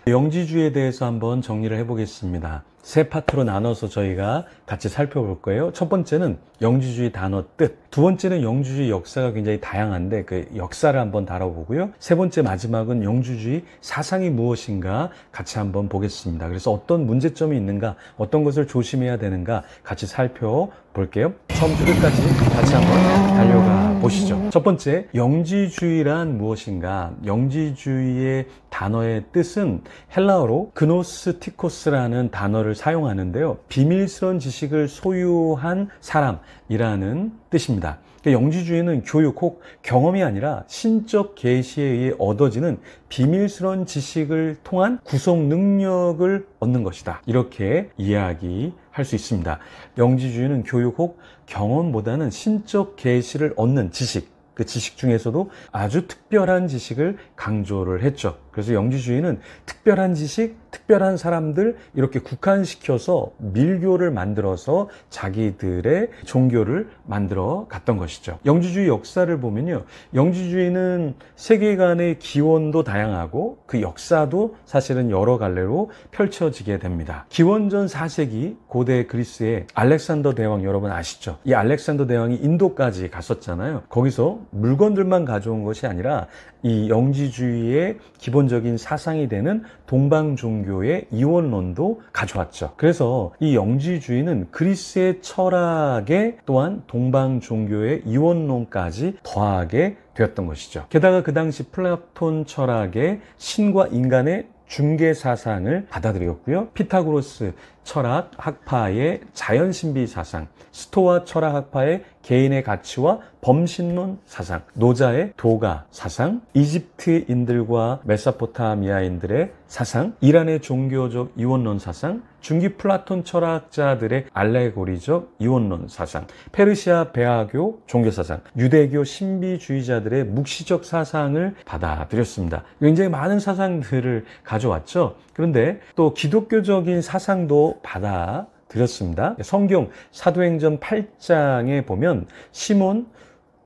영지주의에 대해서 한번 정리를 해보겠습니다. 세 파트로 나눠서 저희가 같이 살펴볼 거예요. 첫 번째는 영지주의 단어 뜻, 두 번째는 영지주의 역사가 굉장히 다양한데 그 역사를 한번 다뤄보고요. 세 번째 마지막은 영지주의 사상이 무엇인가 같이 한번 보겠습니다. 그래서 어떤 문제점이 있는가, 어떤 것을 조심해야 되는가 같이 살펴볼게요. 처음부터 끝까지 같이 한번 달려가 보시죠. 첫 번째, 영지주의란 무엇인가? 영지주의의 단어의 뜻은 헬라어로 그노스티코스라는 단어를 사용하는데요. 비밀스러운 지식을 소유한 사람이라는 뜻입니다. 영지주의는 교육 혹 경험이 아니라 신적 계시에 의해 얻어지는 비밀스러운 지식을 통한 구속 능력을 얻는 것이다. 이렇게 이야기할 수 있습니다. 영지주의는 교육 혹 경험보다는 신적 계시를 얻는 지식, 그 지식 중에서도 아주 특별한 지식을 강조를 했죠. 그래서 영지주의는 특별한 지식, 특별한 사람들 이렇게 국한시켜서 밀교를 만들어서 자기들의 종교를 만들어 갔던 것이죠. 영지주의 역사를 보면요, 영지주의는 세계관의 기원도 다양하고 그 역사도 사실은 여러 갈래로 펼쳐지게 됩니다. 기원전 4세기 고대 그리스의 알렉산더 대왕 여러분 아시죠? 이 알렉산더 대왕이 인도까지 갔었잖아요. 거기서 물건들만 가져온 것이 아니라 이 영지주의의 기본적인 사상이 되는 동방 종교의 이원론도 가져왔죠. 그래서 이 영지주의는 그리스의 철학에 또한 동방 종교의 이원론까지 더하게 되었던 것이죠. 게다가 그 당시 플라톤 철학의 신과 인간의 중개 사상을 받아들였고요. 피타고라스 철학 학파의 자연신비 사상, 스토아 철학 학파의 개인의 가치와 범신론 사상, 노자의 도가 사상, 이집트인들과 메소포타미아인들의 사상, 이란의 종교적 이원론 사상, 중기 플라톤 철학자들의 알레고리적 이원론 사상, 페르시아 배하교 종교사상, 유대교 신비주의자들의 묵시적 사상을 받아들였습니다. 굉장히 많은 사상들을 가져왔죠. 그런데 또 기독교적인 사상도 받아들였습니다. 성경 사도행전 8장에 보면 시몬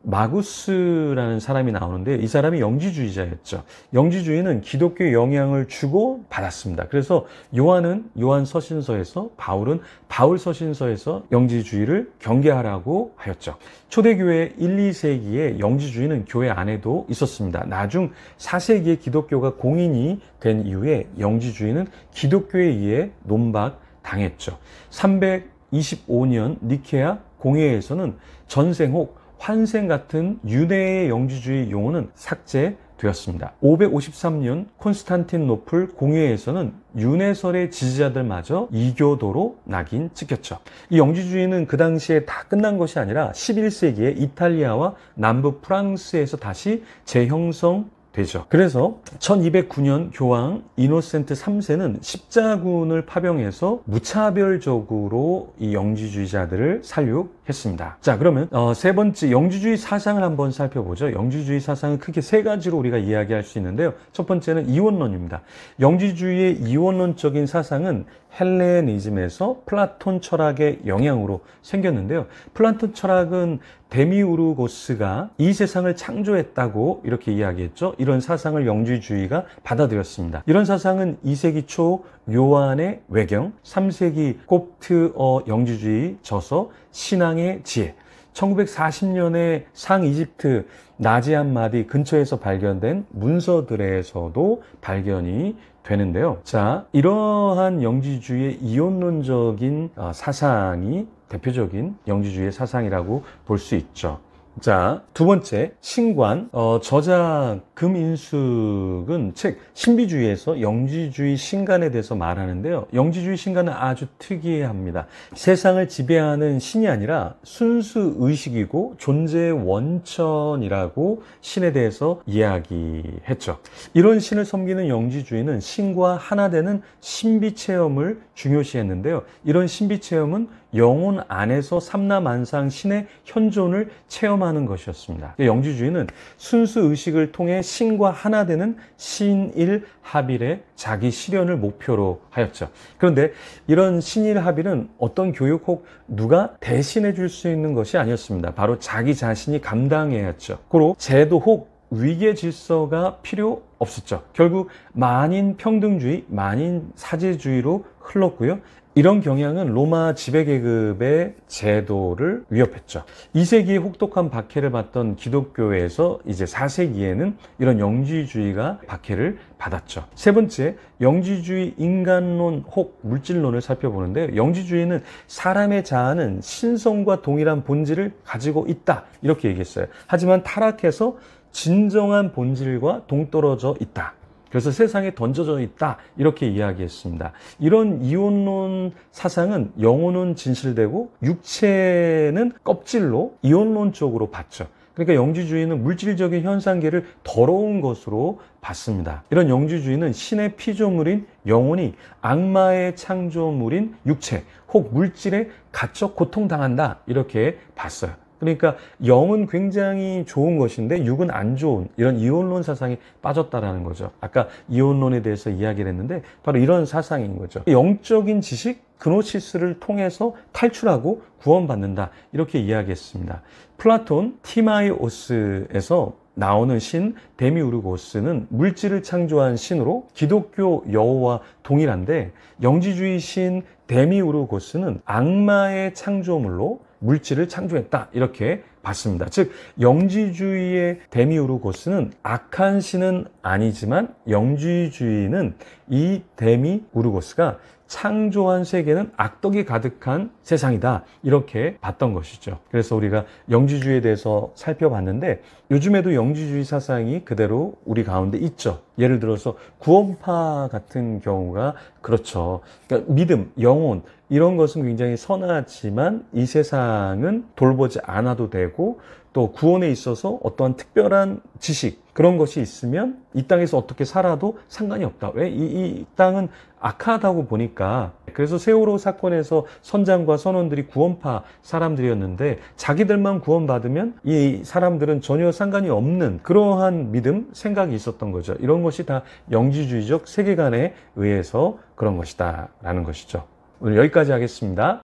마구스라는 사람이 나오는데 이 사람이 영지주의자였죠. 영지주의는 기독교에 영향을 주고 받았습니다. 그래서 요한은 요한 서신서에서, 바울은 바울 서신서에서 영지주의를 경계하라고 하였죠. 초대교회 1, 2세기에 영지주의는 교회 안에도 있었습니다. 나중 4세기에 기독교가 공인이 된 이후에 영지주의는 기독교에 의해 논박당했죠. 325년 니케아 공회에서는 전생 혹 환생 같은 유대의 영지주의 용어는 삭제되었습니다. 553년 콘스탄틴노플 공회에서는 윤회설의 지지자들마저 이교도로 낙인 찍혔죠. 이 영지주의는 그 당시에 다 끝난 것이 아니라 11세기에 이탈리아와 남부 프랑스에서 다시 재형성 되죠. 그래서 1209년 교황 이노센트 3세는 십자군을 파병해서 무차별적으로 이 영지주의자들을 살육했습니다. 자, 그러면 세 번째 영지주의 사상을 한번 살펴보죠. 영지주의 사상은 크게 세 가지로 우리가 이야기할 수 있는데요. 첫 번째는 이원론입니다. 영지주의의 이원론적인 사상은 헬레니즘에서 플라톤 철학의 영향으로 생겼는데요. 플라톤 철학은 데미우르고스가 이 세상을 창조했다고 이렇게 이야기했죠. 이런 사상을 영지주의가 받아들였습니다. 이런 사상은 2세기 초 요한의 외경, 3세기 콥트어 영지주의 저서 신앙의 지혜, 1940년에 상이집트 나지안 마디 근처에서 발견된 문서들에서도 발견이 되는데요. 자, 이러한 영지주의의 이원론적인 사상이 대표적인 영지주의의 사상이라고 볼 수 있죠. 자, 두 번째, 신관. 저자 금인숙은 책 신비주의에서 영지주의 신관에 대해서 말하는데요. 영지주의 신관은 아주 특이합니다. 세상을 지배하는 신이 아니라 순수 의식이고 존재의 원천이라고 신에 대해서 이야기했죠. 이런 신을 섬기는 영지주의는 신과 하나 되는 신비 체험을 중요시했는데요. 이런 신비 체험은 영혼 안에서 삼라만상 신의 현존을 체험하는 것이었습니다. 영지주의는 순수 의식을 통해 신과 하나 되는 신일합일의 자기 실현을 목표로 하였죠. 그런데 이런 신일합일은 어떤 교육 혹 누가 대신해 줄 수 있는 것이 아니었습니다. 바로 자기 자신이 감당해야 했죠. 고로 제도 혹 위계 질서가 필요 없었죠. 결국 만인 평등주의, 만인 사제주의로 흘렀고요. 이런 경향은 로마 지배계급의 제도를 위협했죠. 2세기에 혹독한 박해를 받던 기독교에서 이제 4세기에는 이런 영지주의가 박해를 받았죠. 세 번째, 영지주의 인간론 혹 물질론을 살펴보는데, 영지주의는 사람의 자아는 신성과 동일한 본질을 가지고 있다, 이렇게 얘기했어요. 하지만 타락해서 진정한 본질과 동떨어져 있다. 그래서 세상에 던져져 있다, 이렇게 이야기했습니다. 이런 이원론 사상은 영혼은 진실되고 육체는 껍질로 이원론적으로 봤죠. 그러니까 영지주의는 물질적인 현상계를 더러운 것으로 봤습니다. 이런 영지주의는 신의 피조물인 영혼이 악마의 창조물인 육체 혹 물질에 갇혀 고통당한다, 이렇게 봤어요. 그러니까 영은 굉장히 좋은 것인데 육은 안 좋은, 이런 이원론 사상이 빠졌다라는 거죠. 아까 이원론에 대해서 이야기를 했는데 바로 이런 사상인 거죠. 영적인 지식, 그노시스를 통해서 탈출하고 구원받는다, 이렇게 이야기했습니다. 플라톤 티마이오스에서 나오는 신 데미우르고스는 물질을 창조한 신으로 기독교 여호와 동일한데, 영지주의 신 데미우르고스는 악마의 창조물로 물질을 창조했다, 이렇게 봤습니다. 즉 영지주의의 데미우르고스는 악한 신은 아니지만 영지주의는 이 데미우르고스가 창조한 세계는 악덕이 가득한 세상이다, 이렇게 봤던 것이죠. 그래서 우리가 영지주의에 대해서 살펴봤는데, 요즘에도 영지주의 사상이 그대로 우리 가운데 있죠. 예를 들어서 구원파 같은 경우가 그렇죠. 그러니까 믿음, 영혼, 이런 것은 굉장히 선하지만 이 세상은 돌보지 않아도 되고, 또 구원에 있어서 어떠한 특별한 지식, 그런 것이 있으면 이 땅에서 어떻게 살아도 상관이 없다. 왜? 이 땅은 악하다고 보니까. 그래서 세월호 사건에서 선장과 선원들이 구원파 사람들이었는데, 자기들만 구원받으면 이 사람들은 전혀 상관이 없는 그러한 믿음, 생각이 있었던 거죠. 이런 것이 다 영지주의적 세계관에 의해서 그런 것이다 라는 것이죠. 오늘 여기까지 하겠습니다.